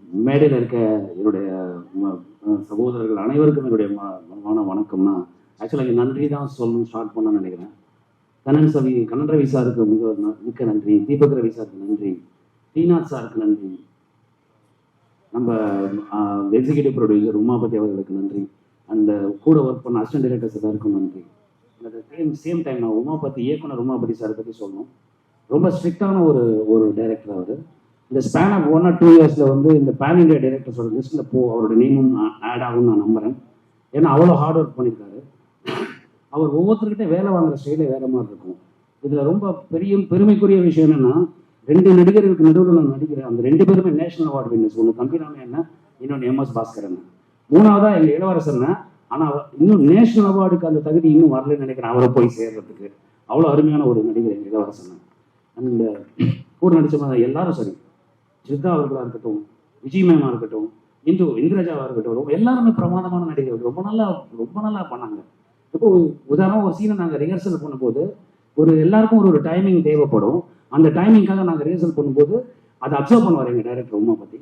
மேடையில் இருக்க என்னுடைய சகோதரர்கள் அனைவருக்கும் என்னுடைய மனமான வணக்கம்னா ஆக்சுவலாக நன்றி தான் சொல்லணும் ஸ்டார்ட் பண்ணணும்னு நினைக்கிறேன். கண்ணன் ரவி சாருக்கு மிக்க நன்றி, தீபக் ரவி சாருக்கு நன்றி, ஸ்ரீநாத் சாருக்கு நன்றி, நம்ம எக்ஸிக்யூட்டிவ் ப்ரொடியூசர் உமாபதி அவர்களுக்கு நன்றி, அந்த கூட ஒர்க் பண்ண அசிஸ்டன்ட் டைரக்டர்ஸ் எல்லாருக்கும் நன்றி. சேம் டைம் நான் உமாபதி இயக்குனர் உமாபதி சாரை பற்றி சொல்லணும். ரொம்ப ஸ்ட்ரிக்டான ஒரு டைரக்டர் அவர். இந்த ஸ்பேன் ஆஃப் 1 or 2 years வந்து இந்த பேன் இண்டியா டைரக்டர்ஸோட லிஸ்ட்டில் அவரோட நேமும் ஆட் ஆகும்னு நான் நம்புகிறேன். ஏன்னா அவ்வளோ ஹார்ட் ஒர்க் பண்ணியிருக்காரு. அவர் ஒவ்வொருத்தருக்கிட்டே வேலை வாங்குற ஸ்டைலே வேற மாதிரி இருக்கும். இதில் ரொம்ப பெருமைக்குரிய விஷயம் என்னன்னா, 2 நடிகர்களுக்கு நடுவில் நான் நடிக்கிறேன். அந்த 2 பேருமே நேஷனல் அவார்டு வின்னர்ஸ். ஒன்று தம்பிராமே என்ன, இன்னொன்று MS பாஸ்கரன். 3வதா எங்கள் இளவரசன். ஆனால் இன்னும் நேஷனல் அவார்டுக்கு அந்த தகுதி இன்னும் வரலன்னு நினைக்கிறேன் அவரை போய் சேர்றதுக்கு. அவ்வளோ அருமையான ஒரு நடிகர் எங்கள் இளவரசன். அந்த கூட நடிச்ச எல்லாரும் சரி, சித்தா அவர்களாக இருக்கட்டும், விஜய் மேமா இருக்கட்டும், இந்திரஜாவாக இருக்கட்டும், எல்லாருமே பிரமாதமான நடிகர்கள். ரொம்ப நல்லா பண்ணாங்க. இப்போ உதாரணம் ஒரு சீனை நாங்கள் ரிஹர்சல் பண்ணும்போது எல்லாருக்கும் ஒரு டைமிங் தேவைப்படும். அந்த டைமிங்காக நாங்கள் ரிஹர்சல் பண்ணும்போது அதை அப்சர்வ் பண்ணுவார் எங்கள் டைரக்டர் உமா பற்றி.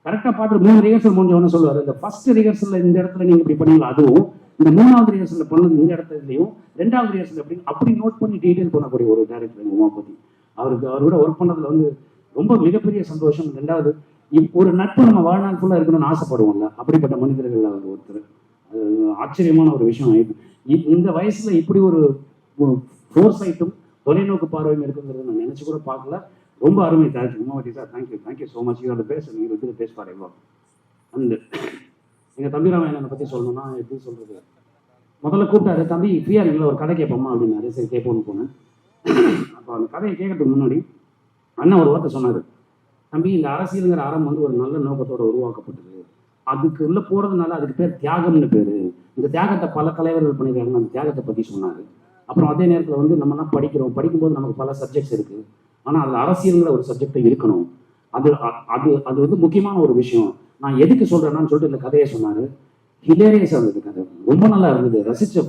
கரெக்டாக பார்த்து 3 ரிஹர்சல் முடிஞ்சவொன்னு சொல்லுவார், இந்த ஃபர்ஸ்ட் ரிஹர்சலில் இந்த இடத்துல நீங்கள் இப்படி பண்ணீங்களா, அதுவும் இந்த 3வது ரிஹர்சலில் பண்ணது இந்த இடத்துலையும் 2வது ரிஹர்சல் அப்படி நோட் பண்ணி டீட்டெயில் பண்ணக்கூடிய ஒரு டைரக்டர் உமா பற்றி. அவரோட ஒர்க் பண்ணதில் ரொம்ப மிகப்பெரிய சந்தோஷம். 2வது ஒரு நட்பு நம்ம வாழ்நாள் ஃபுல்லாக இருக்கணும்னு ஆசைப்படுவோம்ல, அப்படிப்பட்ட மனிதர்கள் அவர் ஒருத்தர். ஆச்சரியமான ஒரு விஷயம். இந்த வயசுல இப்படி ஒரு ஃபோர்சைட்டும் தொலைநோக்கு பார்வையும் இருக்குங்கிறது நான் நினைச்சு கூட பார்க்கல. ரொம்ப அருமை. Thank you Umavathi sir, thank you so much. இவரோட நீங்கள் பேசுவார் எவ்வளோ. அந்த எங்கள் தம்பிராமாயணனை பற்றி சொல்லணும்னா எப்படி சொல்றது, முதல்ல கூப்பிட்டாரு, தம்பி ஃப்ரீயா இருக்கீங்களா, ஒரு கதை கேட்போமா அப்படின்னாரு. சரி கேட்போன்னு போனேன். அப்போ அந்த கதையை கேட்கறதுக்கு முன்னாடி அண்ணன் ஒரு வார்த்தை சொன்னார், தம்பி இந்த அரசியலுங்கிற அறம் ஒரு நல்ல நோக்கத்தோட உருவாக்கப்பட்டது, அதுக்கு உள்ள போறதுனால அதுக்கு பேர் தியாகம்னு பேரு, இந்த தியாகத்தை பல தலைவர்கள் பண்ணிருக்காங்க, அந்த தியாகத்தை பற்றி சொன்னார். அப்புறம் அதே நேரத்தில் நம்மலாம் படிக்கும்போது நமக்கு பல சப்ஜெக்ட்ஸ் இருக்கு, ஆனால் அதில் அரசியலுங்கிற ஒரு சப்ஜெக்ட் இருக்கணும். அது முக்கியமான ஒரு விஷயம். நான் எதுக்கு சொல்றேன்னு சொல்லிட்டு இந்த கதையை சொன்னாரு. ஹிலேரியஸா இருந்தது கதை, ரொம்ப நல்லா இருந்தது.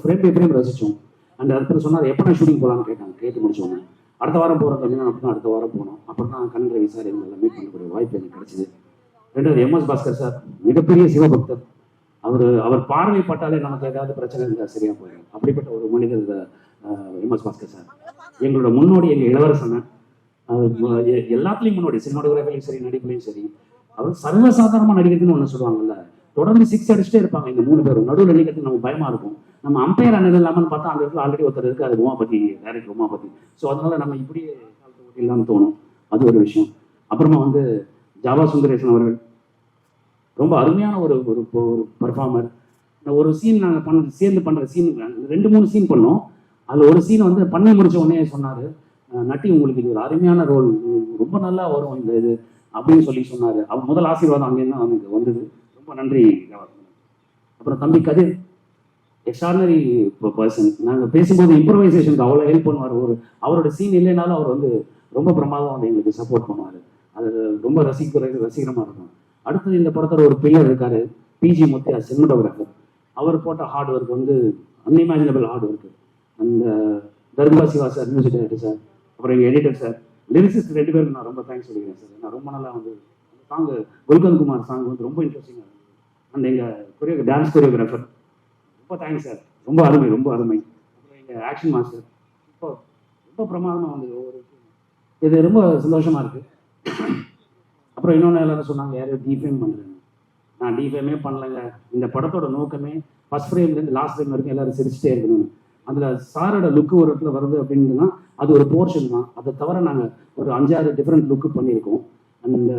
ஃப்ரேம் பை ஃப்ரேம் ரசிச்சோம். அந்த இடத்துல சொன்னார், எப்போ ஷூட்டிங் போகலான்னு கேட்டாங்க. கேட்டு முடிச்சோங்க, அடுத்த வாரம் போகிறோம் அப்படின்னா அப்படின்னா அடுத்த வாரம் போனோம். அப்புறம் தான் கண்ணன் ரவி சார் எங்களை மீட் பண்ணக்கூடிய வாய்ப்பு எனக்கு கிடைச்சிது. 2வது MS பாஸ்கர் சார், மிகப்பெரிய சிவபக்தர். அவர் பார்வைப்பட்டாலே நமக்கு ஏதாவது பிரச்சனை இருந்தால் சரியா போயிடும். அப்படிப்பட்ட ஒரு மனிதர் MS பாஸ்கர் சார். எங்களோட முன்னோடி எங்கள் இளவரசன். எல்லாத்துலேயும் முன்னோடி, சினிமாட்டோகிராஃபிலையும் சரி, நடிப்புலையும் சரி. அவர் சர்வசாதாரணமாக நடிக்கிறதுன்னு ஒன்று சொல்லுவாங்கல்ல, தொடர்ந்து 6 அடிச்சுட்டே இருப்பாங்க இந்த 3 பேரும். நடுவில் நடிக்கிறதுக்கு நமக்கு பயமா இருக்கும். நம்ம அம்பையர் அண்ணன் இல்லாமல் பார்த்தா அந்த இடத்துல ஆல்ரெடி ஒருத்தர் இருக்கு, அது உமாபதி, டைரக்டர் உமாபதி. ஸோ அதனால நம்ம இப்படியே ஓட்டிடலாம்னு தோணும். அது ஒரு விஷயம். அப்புறமா ஜாவா சுந்தரேசன் அவர்கள் ரொம்ப அருமையான ஒரு பர்ஃபார்மர். ஒரு சீன் நாங்கள் சேர்ந்து பண்ணுற சீன் 2-3 சீன் பண்ணோம். அதில் ஒரு சீன் பண்ணி முடிச்ச உடனே சொன்னார், நட்டி உங்களுக்கு இது ஒரு அருமையான ரோல், ரொம்ப நல்லா வரும் இந்த இது அப்படின்னு சொல்லி சொன்னார். முதல் ஆசீர்வாதம் அங்கேருந்து அவனுக்கு வந்தது. ரொம்ப நன்றி. அப்புறம் தம்பி கதிர், எக்ஸ்ட்ரானரி பர்சன். நாங்கள் பேசும்போது இம்ப்ரவைசேஷனுக்கு அவ்வளோ ஹெல்ப் பண்ணுவார். அவரோட சீன் இல்லைனாலும் அவர் ரொம்ப பிரமாதம் எங்களுக்கு சப்போர்ட் பண்ணுவார். அது ரொம்ப ரசிகரமாக இருக்கும். அடுத்தது இந்த படத்தோட ஒரு பில்லர் இருக்காரு, PG முத்தியா, சினிமாட்டோகிராஃபர். அவர் போட்ட hard work unimaginable hard work. அந்த தர்கா Siva sir, music director sir, அப்புறம் எங்கள் எடிட்டர் சார், லிரிசிஸ்ட் 2 பேருக்கு நான் ரொம்ப தேங்க்ஸ் சொல்லிக்கிறேன் சார். நான் ரொம்ப நல்லா சாங்கு குல்கந்த் குமார் சாங் ரொம்ப இன்ட்ரெஸ்டிங்காக இருக்கும். அந்த எங்கள் டான்ஸ் கொரியோகிராஃபர் ரொம்ப தேங்க்ஸ் சார், ரொம்ப அருமை. அப்புறம் எங்கள் ஆக்ஷன் மாஸ்டர் ரொம்ப பிரமாதமாக இது ரொம்ப சந்தோஷமாக இருக்குது. அப்புறம் இன்னொன்று எல்லாரும் சொன்னாங்க, யாரும் டிஃபேம் பண்ணுறேன். நான் டிஃபேமே பண்ணலைங்க. இந்த படத்தோட நோக்கமே ஃபர்ஸ்ட் ஃப்ரேம்லேருந்து லாஸ்ட் ஃப்ரேம் வரைக்கும் எல்லாரும் சிரிச்சுட்டே இருக்கணும். அதில் சாரோட லுக்கு ஒரு இடத்துல வருது அப்படின்னா அது ஒரு போர்ஷன் தான். அதை தவிர நாங்கள் ஒரு 5-6 டிஃப்ரெண்ட் லுக்கு பண்ணியிருக்கோம். அந்த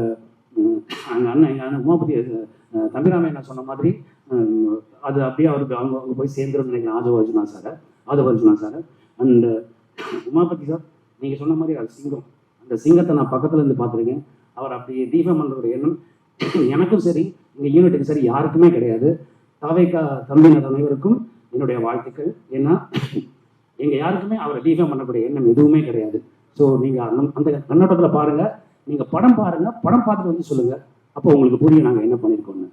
எங்கள் அண்ணன் உமாபதி தம்பிராமே நான் சொன்ன மாதிரி அது அப்படியே அவருக்கு அவங்க போய் சேர்ந்துடும் நினைக்கிறேன். Aadhav Arjuna sir and Umapathi sir, நீங்கள் சொன்ன மாதிரி அது சிங்கம். அந்த சிங்கத்தை நான் பக்கத்துல இருந்து பார்த்துருக்கேன். அவர் அப்படி டிஃபேம் பண்ணுற எண்ணம் எனக்கும் சரி, இங்கே யூனிட்டுக்கும் சரி யாருக்குமே கிடையாது. தாவேக்கா தம்பினர் அனைவருக்கும் என்னுடைய வாழ்த்துக்கள். ஏன்னா எங்கள் யாருக்குமே அவரை டிஃபேம் பண்ணக்கூடிய எண்ணம் எதுவுமே கிடையாது. ஸோ நீங்கள் அந்த கண்ணோட்டத்தில் பாருங்கள், நீங்கள் படம் பாருங்கள், படம் பார்த்துட்டு சொல்லுங்கள். அப்போ உங்களுக்கு புரியும் நாங்கள் என்ன பண்ணியிருக்கோன்னு.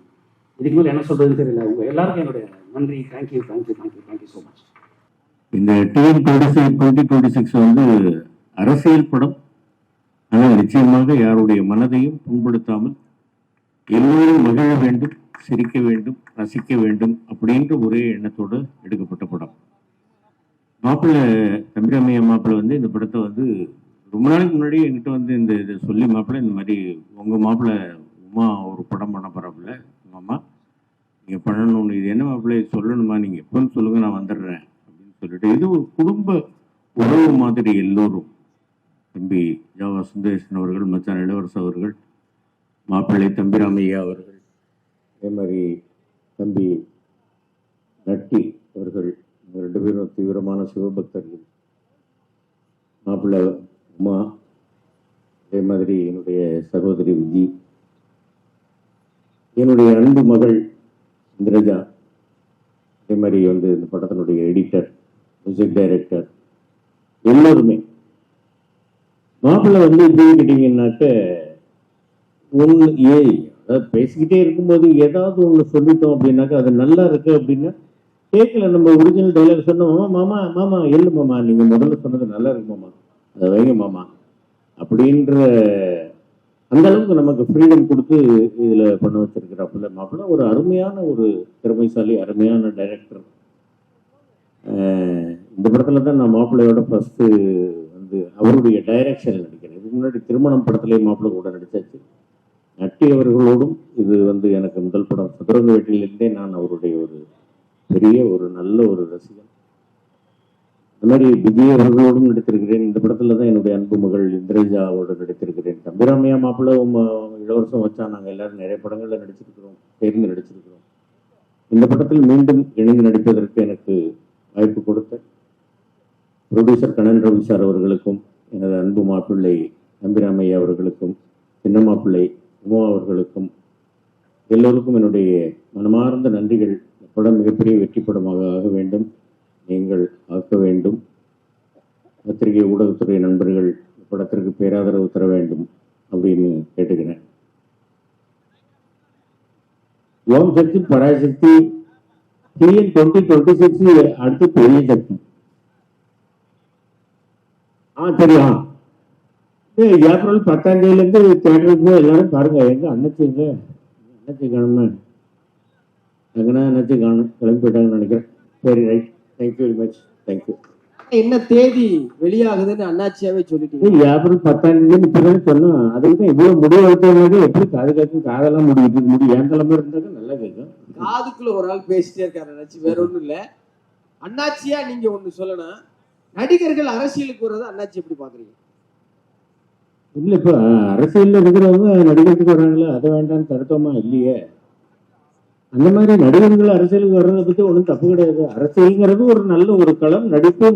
இதுக்கு மேலே என்ன சொல்கிறதுன்னு தெரியல. உங்கள் எல்லாருக்கும் என்னுடைய நன்றி. Thank you so much. இந்த டிஎன் 2026 அரசியல் படம். ஆனால் நிச்சயமாக யாருடைய மனதையும் புண்படுத்தாமல் எல்லோரும் மகிழ வேண்டும், சிரிக்க வேண்டும், ரசிக்க வேண்டும் அப்படின்ற ஒரே எண்ணத்தோடு எடுக்கப்பட்ட படம். மாப்பிள்ளை தம்பிராமையா மாப்பிள்ளை வந்து இந்த படத்தை வந்து ரொம்ப நாளைக்கு முன்னாடி என்கிட்ட வந்து இந்த இதை சொல்லி, மாப்பிள்ளை இந்த மாதிரி உங்கள் மாப்பிள்ளை உமா ஒரு படம் பண்ண போகிறாப்புல, உங்கள் அம்மா நீங்கள் பண்ணணும்னு, இது என்ன மாப்பிள்ளை சொல்லணுமா, நீங்கள் எப்போன்னு சொல்லுங்கள் நான் வந்துடுறேன் அப்படின்னு சொல்லிட்டு, இது ஒரு குடும்ப உறவு மாதிரி எல்லோரும், தம்பி ஜாவா சுந்தரேசன் அவர்கள், மச்சான் இளவரசு அவர்கள், மாப்பிள்ளை தம்பிராமையா அவர்கள், அதே மாதிரி தம்பி நட்டி அவர்கள், இவங்க 2 பேரும் தீவிரமான சிவபக்தர்கள். மாப்பிள்ளை உமா, அதே மாதிரி என்னுடைய சகோதரி விஜி, என்னுடைய அன்பு மகள் இந்திரஜா, அதே மாதிரி வந்து இந்த படத்தினுடைய எடிட்டர், மியூசிக் டைரக்டர், எல்லோருமே. மாப்பிள்ளை வந்து எப்படின்னு கேட்டீங்கன்னாக்க, அதாவது பேசிக்கிட்டே இருக்கும்போது ஏதாவது ஒன்று சொல்லிட்டோம் அப்படின்னாக்கா அது நல்லா இருக்கு அப்படின்னா கேட்கல. நம்ம ஒரிஜினல் டைலாக் சொன்னோம், மாமா மாமா எள்ளு மாமா, நீங்க முதல்ல சொன்னது நல்லா இருக்கு மாமா, அதை வைங்க மாமா அப்படின்ற அந்த அளவுக்கு நமக்கு ஃப்ரீடம் கொடுத்து இதுல பண்ண வச்சிருக்கிறாப்புல மாப்பிள்ள. ஒரு அருமையான ஒரு திறமைசாலி, அருமையான டைரக்டர். இந்த படத்துல தான் நான் மாப்பிள்ளையோட ஃபர்ஸ்ட் வந்து அவருடைய டைரக்ஷன் நடிக்கிறேன். இதுக்கு முன்னாடி திருமணம் படத்திலேயே மாப்பிள்ளை கூட நடிச்சாச்சு. நட்டி அவர்களோடும் இது வந்து எனக்கு முதல் படம். சதுரங்க வேட்டையிலிருந்தே நான் அவருடைய ஒரு பெரிய ஒரு நல்ல ஒரு ரசிகன். இந்த மாதிரி விஜய் அவர்களோடும் நடித்திருக்கிறேன். இந்த படத்துல தான் என்னுடைய அன்பு மகள் இந்திரஜாவோடு நடித்திருக்கிறேன். தம்பிராமையா மாப்பிள்ளை இளவரசம் வச்சா நாங்கள் எல்லாரும் நிறைய படங்கள்ல நடிச்சிருக்கிறோம், சேர்ந்து நடிச்சிருக்கிறோம். இந்த படத்தில் மீண்டும் இணைந்து நடிப்பதற்கு எனக்கு வாய்ப்பு கொடுத்த ப்ரொடியூசர் கண்ணன் ரவி சார் அவர்களுக்கும், எனது அன்பு மாப்பிள்ளை தம்பிராமையா அவர்களுக்கும், சின்ன மாப்பிள்ளை உமா அவர்களுக்கும், எல்லோருக்கும் என்னுடைய மனமார்ந்த நன்றிகள். படம் மிகப்பெரிய வெற்றி படமாக ஆக வேண்டும், நீங்கள் ஆக்க வேண்டும். பத்திரிகை ஊடகத்துறை நண்பர்கள் படத்திற்கு பேராதரவு தர வேண்டும் அப்படின்னு கேட்டுக்கிறேன். ஓம் சக்தி பராசக்தி டிஎன் 2026 அடுத்து பெரிய சக்தி. சரியா, ஏப்ரல் 10ஆம் தேதியிலேருந்து தேட்டருக்கு எல்லாரும் பாருங்க. எங்க அண்ணச்சிங்க, அண்ணச்சி காணும்னா எங்கன்னா அண்ணச்சி காணும், கிளம்பி போயிட்டாங்கன்னு நினைக்கிறேன். சரி, right, thank you very much, thank you. என்ன தேதி வெளியாகுதுன்னு அண்ணாச்சியாவே சொல்லிட்டீங்க. ஏப்ரல் 10ஆம் தேதி இப்பதான் சொன்னோம். அதுக்கு தான் இவ்வளவு முடிவு எடுத்தவங்க எப்படி காது கேட்கும், காதெல்லாம் முடிக்கிட்டு முடி என் தலைமை இருந்தாக்க நல்லா கேட்கும். காதுக்குள்ள ஒரு ஆள் பேசிட்டே இருக்காரு அண்ணாச்சி, வேற ஒண்ணும் இல்ல. அண்ணாச்சியா நீங்க ஒண்ணு சொல்லணும், நடிகர்கள் அரசியலுக்கு வர்றது அண்ணாச்சி எப்படி பாக்குறீங்க? இல்ல, இப்ப அரசியல்ல இருக்கிறவங்க நடிகருக்கு வர்றாங்களா, அதை வேண்டாம்னு தடுத்தோமா இல்லையே. அந்த மாதிரி நடிகர்கள் அரசியலுக்கு வர்றதை பத்தி ஒன்றும் தப்பு கிடையாது. அரசியல்ங்கிறது ஒரு நல்ல ஒரு களம், நடிப்பு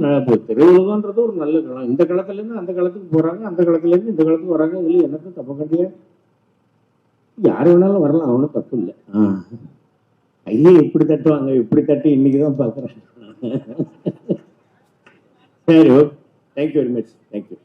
திரையுலகன்றது ஒரு நல்ல களம். இந்த களத்துல இருந்து அந்த களத்துக்கு போறாங்க, அந்த களத்துல இருந்து இந்த களத்துக்கு வராங்க. இதுல எனக்கு தப்பு கிடையாது, யாரு வேணாலும் வரலாம், அவனும் தப்பு இல்லை. ஐயே இப்படி தட்டுவாங்க, இப்படி தட்டி இன்னைக்குதான் பாக்குறேன். சரி, okay, thank you very much, thank you.